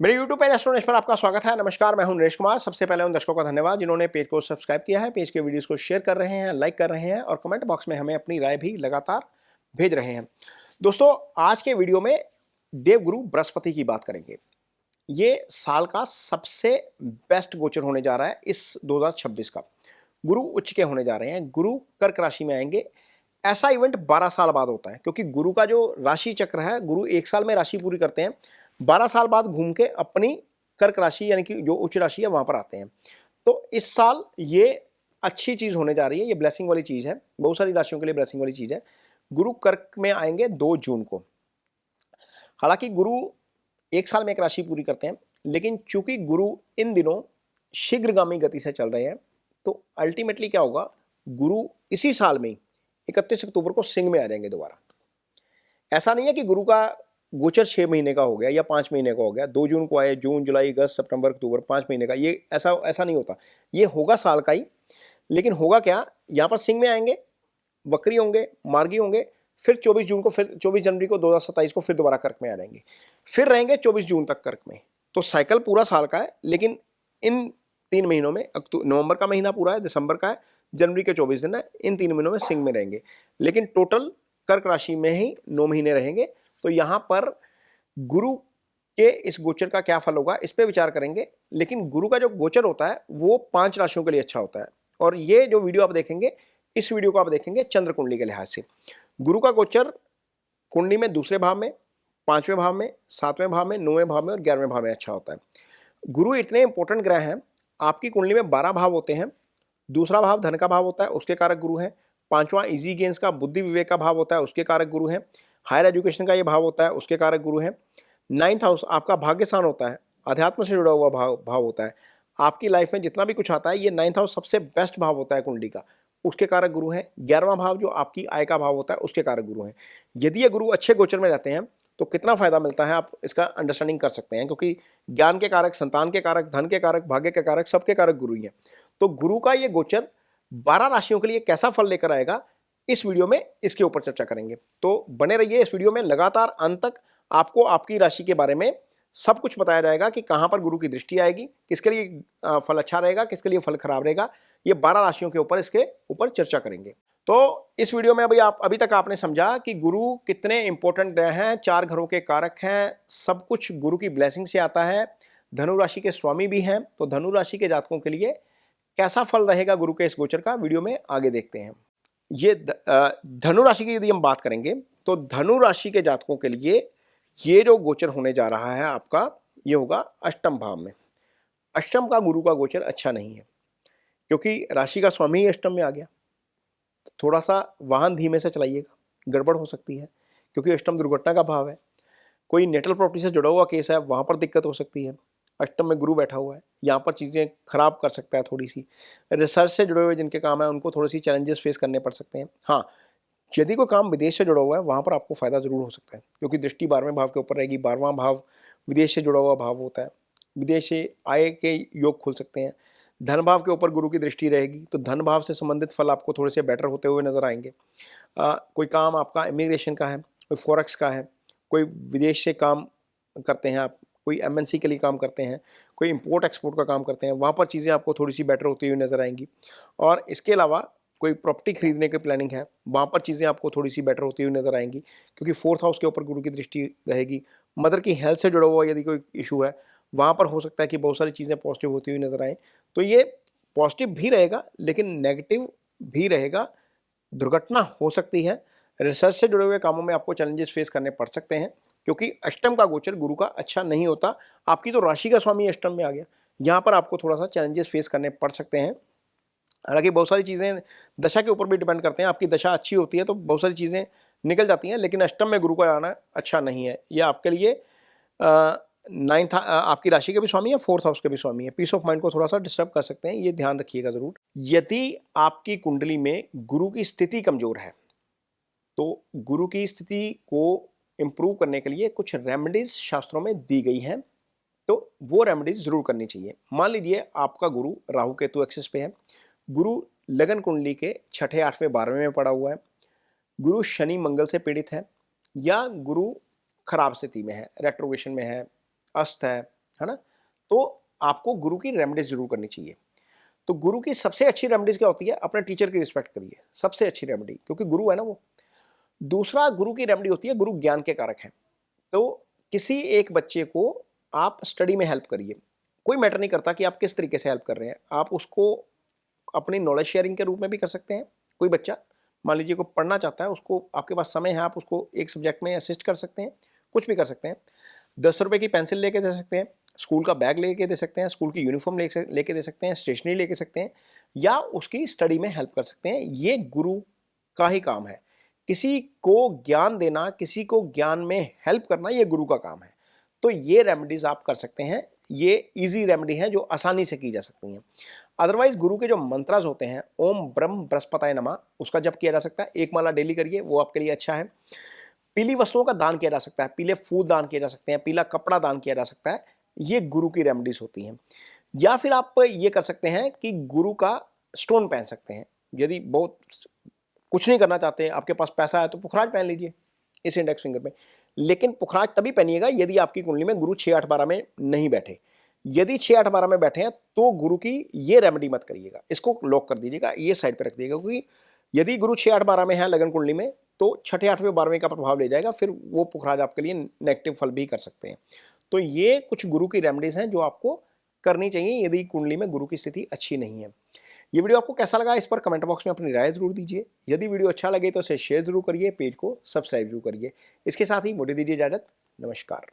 मेरे YouTube page astronaut पर आपका स्वागत है। नमस्कार, मैं हूं नरेश कुमार। सबसे पहले उन दर्शकों का धन्यवाद जिन्होंने पेज को सब्सक्राइब किया है, पेज के वीडियोस को शेयर कर रहे हैं, लाइक कर रहे हैं और कमेंट बॉक्स में हमें अपनी राय भी लगातार भेज रहे हैं। दोस्तों, आज के वीडियो में देवगुरु बृहस्पति की बात करेंगे। ये साल का सबसे बेस्ट गोचर होने जा रहा है इस 2026 का। गुरु उच्च के होने जा रहे हैं, गुरु कर्क राशि में आएंगे। ऐसा इवेंट 12 साल बाद होता है क्योंकि गुरु का जो राशि चक्र है, गुरु एक साल में राशि पूरी करते हैं, 12 साल बाद घूम के अपनी कर्क राशि यानी कि जो उच्च राशि है वहां पर आते हैं। तो इस साल ये अच्छी चीज होने जा रही है, ये ब्लेसिंग वाली चीज है, बहुत सारी राशियों के लिए ब्लेसिंग वाली चीज है। गुरु कर्क में आएंगे 2 जून को। हालांकि गुरु एक साल में एक राशि पूरी करते हैं, लेकिन चूंकि गुरु इन दिनों शीघ्रगामी गति से चल रहे हैं, तो अल्टीमेटली क्या होगा, गुरु इसी साल में 31 अक्टूबर को सिंह में आ जाएंगे दोबारा। ऐसा नहीं है कि गुरु का गोचर 6 महीने का हो गया या 5 महीने का हो गया, 2 जून को आए, जून जुलाई अगस्त सितंबर अक्टूबर 5 महीने का, ये ऐसा नहीं होता। ये होगा साल का ही, लेकिन होगा क्या, यहाँ पर सिंह में आएंगे, वक्री होंगे, मार्गी होंगे, फिर 24 जून को, फिर 24 जनवरी को 2027 को फिर दोबारा कर्क में आ जाएंगे, फिर रहेंगे 24 जून तक कर्क में। तो साइकिल पूरा साल का है, लेकिन इन 3 महीनों में नवंबर का महीना पूरा है, दिसंबर का है, जनवरी के 24 दिन है, इन 3 महीनों में सिंह में रहेंगे, लेकिन टोटल कर्क राशि में ही 9 महीने रहेंगे। तो यहां पर गुरु के इस गोचर का क्या फल होगा इस पे विचार करेंगे। लेकिन गुरु का जो गोचर होता है वो 5 राशियों के लिए अच्छा होता है, और ये जो वीडियो आप देखेंगे, इस वीडियो को आप देखेंगे चंद्र कुंडली के लिहाज से। गुरु का गोचर कुंडली में दूसरे भाव में, 5वें भाव में, 7वें भाव में, 9वें भाव में और 11वें भाव में अच्छा होता है। गुरु इतने इंपॉर्टेंट ग्रह हैं, आपकी कुंडली में 12 भाव होते हैं। दूसरा भाव धन का भाव होता है, उसके कारक गुरु हैं। 5वां इजी गेंस का बुद्धि विवेक का भाव होता है, उसके कारक गुरु हैं। हायर एजुकेशन का ये भाव होता है, उसके कारक गुरु हैं। 9th हाउस आपका भाग्य स्थान होता है, अध्यात्म से जुड़ा हुआ भाव होता है। आपकी लाइफ में जितना भी कुछ आता है, ये 9th हाउस सबसे बेस्ट भाव होता है कुंडली का, उसके कारक गुरु हैं। 11वां भाव जो आपकी आय का भाव होता है, उसके कारक गुरु हैं। यदि ये गुरु अच्छे गोचर में रहते हैं तो कितना फायदा मिलता है आप इसका अंडरस्टैंडिंग कर सकते हैं, क्योंकि ज्ञान के कारक, संतान के कारक, धन के कारक, भाग्य के कारक, सबके कारक गुरु ही हैं। तो गुरु का ये गोचर 12 राशियों के लिए कैसा फल लेकर आएगा, इस वीडियो में इसके ऊपर चर्चा करेंगे। तो बने रहिए इस वीडियो में, लगातार अंत तक आपको आपकी राशि के बारे में सब कुछ बताया जाएगा कि कहां पर गुरु की दृष्टि आएगी, किसके लिए फल अच्छा रहेगा, किसके लिए फल खराब रहेगा। ये 12 राशियों के ऊपर, इसके ऊपर चर्चा करेंगे। तो इस वीडियो में अभी तक आपने समझा कि गुरु कितने इंपॉर्टेंट ग्रह हैं, 4 घरों के कारक हैं, सब कुछ गुरु की ब्लेसिंग से आता है। धनु राशि के स्वामी भी हैं, तो धनु राशि के जातकों के लिए कैसा फल रहेगा गुरु के इस गोचर का, वीडियो में आगे देखते हैं। ये धनु राशि की यदि हम बात करेंगे, तो धनु राशि के जातकों के लिए ये जो गोचर होने जा रहा है आपका, ये होगा अष्टम भाव में। अष्टम का गुरु का गोचर अच्छा नहीं है, क्योंकि राशि का स्वामी ही अष्टम में आ गया। थोड़ा सा वाहन धीमे से चलाइएगा, गड़बड़ हो सकती है, क्योंकि अष्टम दुर्घटना का भाव है। कोई नेटल प्रॉपर्टी से जुड़ा हुआ केस है, वहां पर दिक्कत हो सकती है। अष्टम में गुरु बैठा हुआ है, यहाँ पर चीज़ें खराब कर सकता है थोड़ी सी। रिसर्च से जुड़े हुए जिनके काम है, उनको थोड़ी सी चैलेंजेस फेस करने पड़ सकते हैं। हाँ, यदि कोई काम विदेश से जुड़ा हुआ है, वहाँ पर आपको फायदा जरूर हो सकता है, क्योंकि दृष्टि 12वें भाव के ऊपर रहेगी। 12वां भाव विदेश से जुड़ा हुआ भाव होता है, विदेश से आय के योग खुल सकते हैं। धन भाव के ऊपर गुरु की दृष्टि रहेगी, तो धन भाव से संबंधित फल आपको थोड़े से बेटर होते हुए नजर आएंगे। कोई काम आपका इमिग्रेशन का है, कोई फॉरेक्स का है, कोई विदेश से काम करते हैं आप, कोई एमएनसी के लिए काम करते हैं, कोई इंपोर्ट एक्सपोर्ट का काम करते हैं, वहाँ पर चीज़ें आपको थोड़ी सी बेटर होती हुई नजर आएंगी। और इसके अलावा कोई प्रॉपर्टी खरीदने की प्लानिंग है, वहाँ पर चीज़ें आपको थोड़ी सी बेटर होती हुई नजर आएंगी, क्योंकि 4th हाउस के ऊपर गुरु की दृष्टि रहेगी। मदर की हेल्थ से जुड़ा हुआ यदि कोई इशू है, वहाँ पर हो सकता है कि बहुत सारी चीज़ें पॉजिटिव होती हुई नजर आएँ। तो ये पॉजिटिव भी रहेगा, लेकिन नेगेटिव भी रहेगा। दुर्घटना हो सकती है, रिसर्च से जुड़े हुए कामों में आपको चैलेंजेस फेस करने पड़ सकते हैं, क्योंकि अष्टम का गोचर गुरु का अच्छा नहीं होता। आपकी तो राशि का स्वामी अष्टम में आ गया, यहाँ पर आपको थोड़ा सा चैलेंजेस फेस करने पड़ सकते हैं। हालांकि बहुत सारी चीज़ें दशा के ऊपर भी डिपेंड करते हैं। आपकी दशा अच्छी होती है तो बहुत सारी चीज़ें निकल जाती हैं, लेकिन अष्टम में गुरु का आना अच्छा नहीं है। यह आपके लिए 9th आपकी राशि के भी स्वामी है, 4th हाउस के भी स्वामी है। पीस ऑफ माइंड को थोड़ा सा डिस्टर्ब कर सकते हैं, ये ध्यान रखिएगा जरूर। यदि आपकी कुंडली में गुरु की स्थिति कमजोर है, तो गुरु की स्थिति को इम्प्रूव करने के लिए कुछ रेमेडीज शास्त्रों में दी गई हैं, तो वो रेमेडीज जरूर करनी चाहिए। मान लीजिए आपका गुरु राहु केतु एक्सिस पे है, गुरु लगन कुंडली के 6ठे 8वें 12वें में पड़ा हुआ है, गुरु शनि मंगल से पीड़ित है, या गुरु खराब स्थिति में है, रेट्रोगेशन में है, अस्त है है ना। तो आपको गुरु की रेमेडीज जरूर करनी चाहिए। तो गुरु की सबसे अच्छी रेमेडीज क्या होती है? अपने टीचर की रिस्पेक्ट करिए, सबसे अच्छी रेमेडी, क्योंकि गुरु है ना वो। दूसरा गुरु की रेमेडी होती है, गुरु ज्ञान के कारक हैं। तो किसी एक बच्चे को आप स्टडी में हेल्प करिए। कोई मैटर नहीं करता कि आप किस तरीके से हेल्प कर रहे हैं, आप उसको अपनी नॉलेज शेयरिंग के रूप में भी कर सकते हैं। कोई बच्चा मान लीजिए को पढ़ना चाहता है, उसको आपके पास समय है, आप उसको एक सब्जेक्ट में असिस्ट कर सकते हैं, कुछ भी कर सकते हैं। 10 रुपए की पेंसिल लेके दे सकते हैं, स्कूल का बैग लेके दे सकते हैं, स्कूल की यूनिफॉर्म लेके दे सकते हैं, स्टेशनरी लेके सकते हैं, या उसकी स्टडी में हेल्प कर सकते हैं। ये गुरु का ही काम है। किसी को ज्ञान देना, किसी को ज्ञान में हेल्प करना, ये गुरु का काम है। तो ये रेमेडीज आप कर सकते हैं। ये इजी रेमेडी है जो आसानी से की जा सकती हैं। अदरवाइज गुरु के जो मंत्रास होते हैं, ओम ब्रह्म बृहस्पताय नमः, उसका जप किया जा सकता है। 1 माला डेली करिए, वो आपके लिए अच्छा है। पीली वस्तुओं का दान किया जा सकता है, पीले फूल दान किए जा सकते हैं, पीला कपड़ा दान किया जा सकता है। ये गुरु की रेमेडीज होती हैं। या फिर आप ये कर सकते हैं कि गुरु का स्टोन पहन सकते हैं। यदि बहुत कुछ नहीं करना चाहते, आपके पास पैसा है, तो पुखराज पहन लीजिए इस इंडेक्स फिंगर में। लेकिन पुखराज तभी पहनिएगा यदि आपकी कुंडली में गुरु 6, 8, 12 में नहीं बैठे। यदि 6, 8, 12 में बैठे हैं तो गुरु की ये रेमेडी मत करिएगा, इसको लॉक कर दीजिएगा, ये साइड पे रख दीजिएगा। क्योंकि यदि गुरु 6, 8, 12 में है लगन कुंडली में, तो छठे 8वें 12वें का प्रभाव ले जाएगा, फिर वो पुखराज आपके लिए नेगेटिव फल भी कर सकते हैं। तो ये कुछ गुरु की रेमेडीज हैं जो आपको करनी चाहिए यदि कुंडली में गुरु की स्थिति अच्छी नहीं है। ये वीडियो आपको कैसा लगा, इस पर कमेंट बॉक्स में अपनी राय जरूर दीजिए। यदि वीडियो अच्छा लगे तो इसे शेयर जरूर करिए, पेज को सब्सक्राइब जरूर करिए। इसके साथ ही मुझे दीजिए इजाजत। नमस्कार।